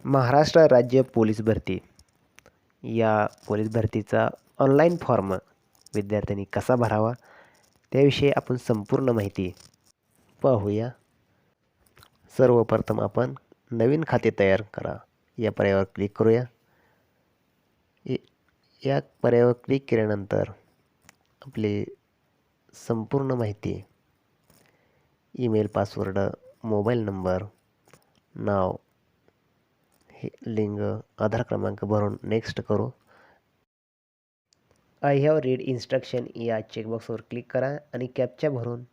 महाराष्ट्र राज्य पोलीस भरती या पोलीस भरतीचा ऑनलाईन फॉर्म विद्यार्थ्यांनी कसा भरावा त्याविषयी आपण संपूर्ण माहिती पाहूया. सर्वप्रथम आपण नवीन खाते तयार करा या पर्यायावर क्लिक करूया. या पर्यायावर क्लिक केल्यानंतर आपली संपूर्ण माहिती, ईमेल, पासवर्ड, मोबाईल नंबर, नाव, लिंग, आधार क्रमांक भरून नेक्स्ट करू. आय हॅव रीड इन्स्ट्रक्शन या चेकबॉक्सवर क्लिक करा आणि कॅप्चा भरून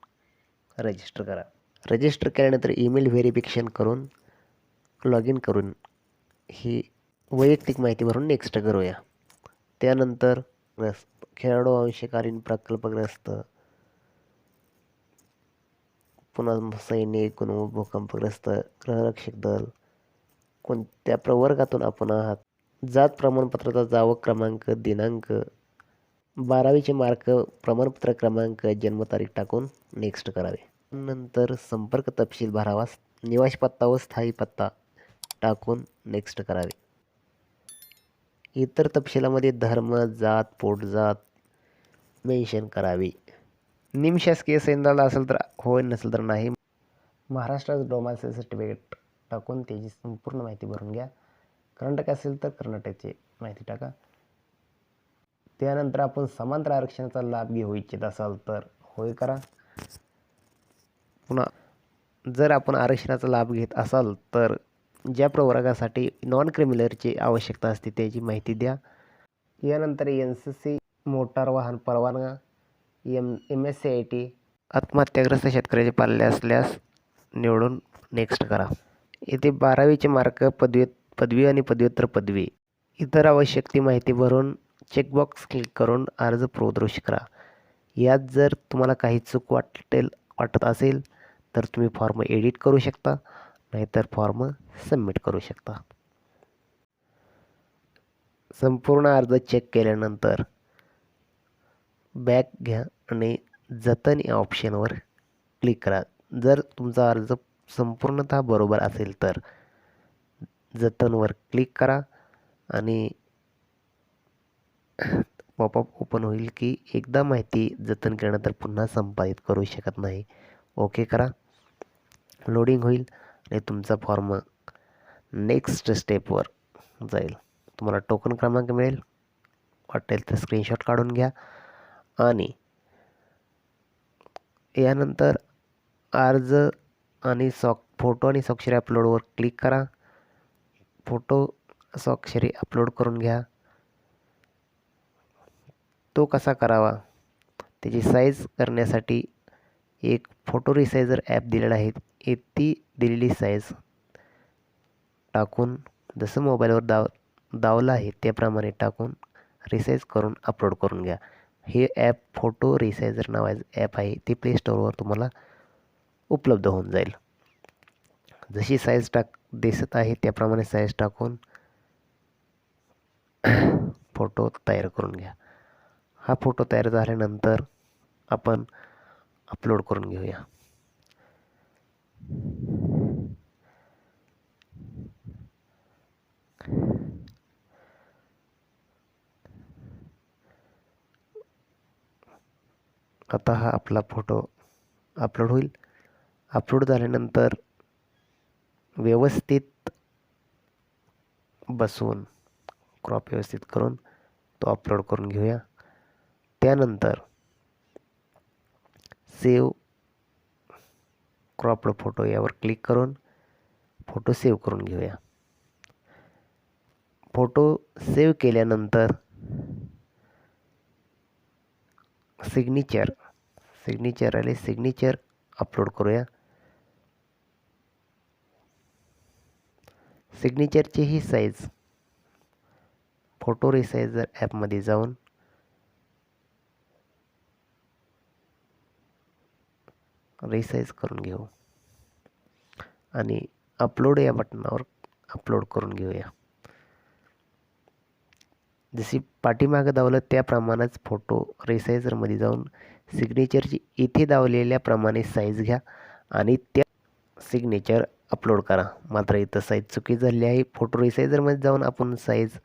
रजिस्टर करा. रजिस्टर केल्यानंतर ईमेल व्हेरिफिकेशन करून लॉग इन करून ही वैयक्तिक माहिती भरून नेक्स्ट करूया. त्यानंतर खेळाडू अंशकालीन प्रकल्पग्रस्त, पुन्हा सैनिक, भूकंपग्रस्त, गृहरक्षक दल, कोणत्या प्रवर्गातून आपण आहात, जात प्रमाणपत्राचा जावक क्रमांक, दिनांक, 12वीचे मार्क, प्रमाणपत्र क्रमांक, जन्मतारीख टाकून नेक्स्ट करावे. नंतर संपर्क तपशील भरावा. निवासी पत्ता व स्थायी पत्ता टाकून नेक्स्ट करावे. इतर तपशिलामध्ये धर्म, जात, पोटजात मेन्शन करावी. निमशासकीय सैन्याला असेल तर होय, नसेल तर नाही. महाराष्ट्राचं डोमासाईल सर्टिफिकेट टाकून त्याची संपूर्ण माहिती भरून घ्या. कर्नाटक असेल तर कर्नाटकची माहिती टाका. त्यानंतर आपण समांतर आरक्षणाचा लाभ घेऊ इच्छित असाल तर होय करा. पुन्हा जर आपण आरक्षणाचा लाभ घेत असाल तर ज्या प्रवर्गासाठी नॉन क्रिमिनलची आवश्यकता असते त्याची माहिती द्या. यानंतर NCC, मोटार वाहन परवाना, MSCIT, आत्महत्याग्रस्त शेतकऱ्याचे पाल्य असल्यास निवडून नेक्स्ट करा. येथे 12वीचे मार्क, पदवी आणि पदव्युत्तर पदवी, इतर आवश्यक ती माहिती भरून चेकबॉक्स क्लिक करून अर्ज प्रदर्शित करा. यात जर तुम्हाला काही चूक वाटत असेल तर तुम्ही फॉर्म एडिट करू शकता, नाहीतर फॉर्म सबमिट करू शकता. संपूर्ण अर्ज चेक केल्यानंतर बॅक घ्या आणि जतन या ऑप्शनवर क्लिक करा. जर तुमचा अर्ज संपूर्णतः बरोबर असेल तर जतनवर क्लिक करा आणि पॉपअप ओपन होईल की एकदा माहिती जतन केल्यानंतर पुन्हा संपादित करू शकत नाही. ओके करा. लोडिंग होईल आणि तुमचा फॉर्म नेक्स्ट स्टेपवर जाईल. तुम्हाला टोकन क्रमांक मिळेल. वाटेल तर स्क्रीनशॉट काढून घ्या आणि यानंतर अर्ज आणि फोटो आणि स्वाक्षरी अपलोडवर क्लिक करा. फोटो स्वाक्षरी अपलोड करून घ्या. तो कसा करावा त्याची साईज करण्यासाठी एक फोटो रिसायझर ॲप दिलेला आहे. ती दिलेली साईज टाकून जसं मोबाईलवर दावलं आहे त्याप्रमाणे टाकून रिसाईज करून अपलोड करून घ्या. हे ॲप फोटो रिसायझर नावाचं ॲप आहे. ते प्ले स्टोअरवर तुम्हाला उपलब्ध होऊन जाईल. जशी साईज दिसत आहे त्याप्रमाणे साईज टाकून फोटो तयार करून घ्या. हा फोटो तयार झाल्यानंतर आपण अपलोड करून घेऊया. आता हा आपला फोटो अपलोड होईल. अपलोड झाल्यानंतर व्यवस्थित बसवून क्रॉप व्यवस्थित करून तो अपलोड करून घेऊया. त्यानंतर सेव्ह क्रॉप्ड फोटो यावर क्लिक करून फोटो सेव्ह करून घेऊया. फोटो सेव्ह केल्यानंतर सिग्नेचर आले, सिग्नेचर अपलोड करूया. सिग्नेचरची ही साईज फोटो रिसायझर ॲपमध्ये जाऊन रिसाईज करून घेऊ आणि अपलोड या बटनावर अपलोड करून घेऊया. जशी पाठीमागं दावलं त्याप्रमाणेच फोटो रिसायझरमध्ये जाऊन सिग्नेचरची इथे दावलेल्याप्रमाणे साईज घ्या आणि त्या सिग्नेचर अपलोड करा. मात्र इथं साईज चुकी झाली आहे. फोटो रिसायझरमध्ये जाऊन आपण साईज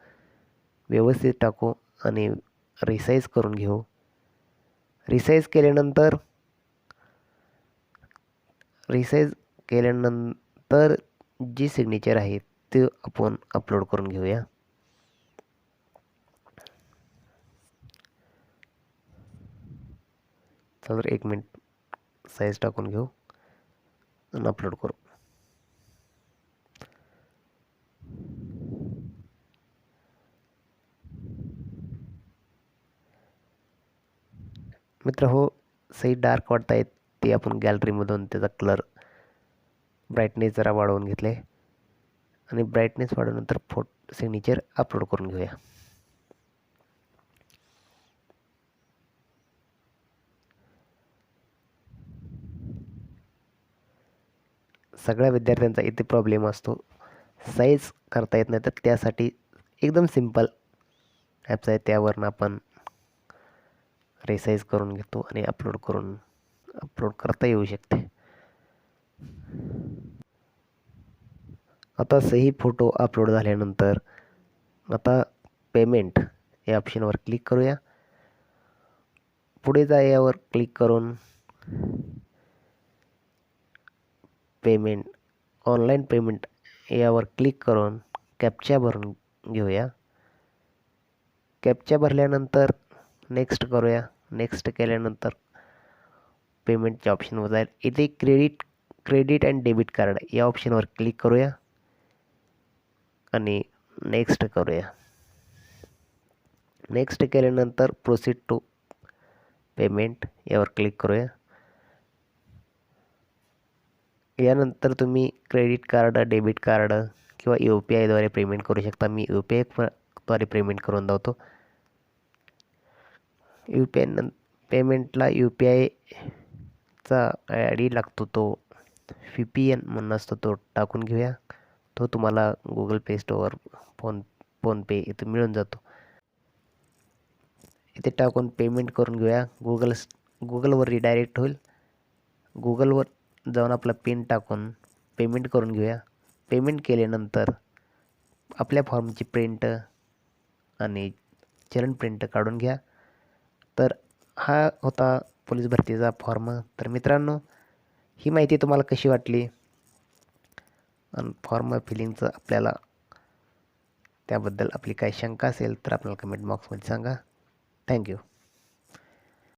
व्यवस्थित टाकू आणि रिसाईज करून घेऊ. रिसाईज केल्यानंतर जी सिग्नेचर आहे ते आपण अपलोड करून घेऊया. चला 1 मिनिट साईज टाकून घेऊ आणि अपलोड करू. मित्र हो, सही डार्क वाटत आहेत ते आपण गॅलरीमधून त्याचा कलर ब्राईटनेस जरा वाढवून घेतले आणि ब्राईटनेस वाढवल्यानंतर फोटो सिग्नेचर अपलोड करून घेऊया. सगळ्या विद्यार्थ्यांचा इथे प्रॉब्लेम असतो, साईज करता येत नाही. तर त्यासाठी एकदम सिंपल ॲप्स आहे, त्यावरनं आपण रिसाईज करून घेतो आणि अपलोड करता येऊ शकते. आता सही फोटो अपलोड झाल्यानंतर आता पेमेंट या ऑप्शनवर क्लिक करूया. पुढे जा, यावर क्लिक करून पेमेंट, ऑनलाईन पेमेंट यावर क्लिक करून कॅप्चा भरून घेऊया. कॅप्चा भरल्यानंतर नेक्स्ट करूया. नेक्स्ट केल्यानंतर पेमेंटच्या ऑप्शनवर जाईल. इथे क्रेडिट अँड डेबिट कार्ड या ऑप्शनवर क्लिक करूया आणि नेक्स्ट करूया. नेक्स्ट केल्यानंतर प्रोसीड टू पेमेंट यावर क्लिक करूया. यानंतर तुम्ही क्रेडिट कार्ड, डेबिट कार्ड किंवा UPI द्वारे पेमेंट करू शकता. मी UPI द्वारे पेमेंट करून दाखवतो. पेमेंटला UPI चा ID लागतो, तो VPN म्हणून असतो, तो टाकून घेऊया. तो तुम्हाला गुगल प्ले स्टोअर, फोनपे इथे मिळून जातो. इथे टाकून पेमेंट करून घेऊया. गुगलवर रिडायरेक्ट होईल. गुगलवर जाऊन आपला पिन टाकून पेमेंट करून घेऊया. पेमेंट केल्यानंतर आपल्या फॉर्मची प्रिंट आणि चलन प्रिंट काढून घ्या. तर हा होता पोलीस भरतीचा फॉर्म. तर मित्रांनो, ही माहिती तुम्हाला कशी वाटली आणि फॉर्म फिलिंगचं आपल्याला त्याबद्दल आपली काही शंका असेल तर आपल्याला कमेंट बॉक्समध्ये सांगा. थँक्यू.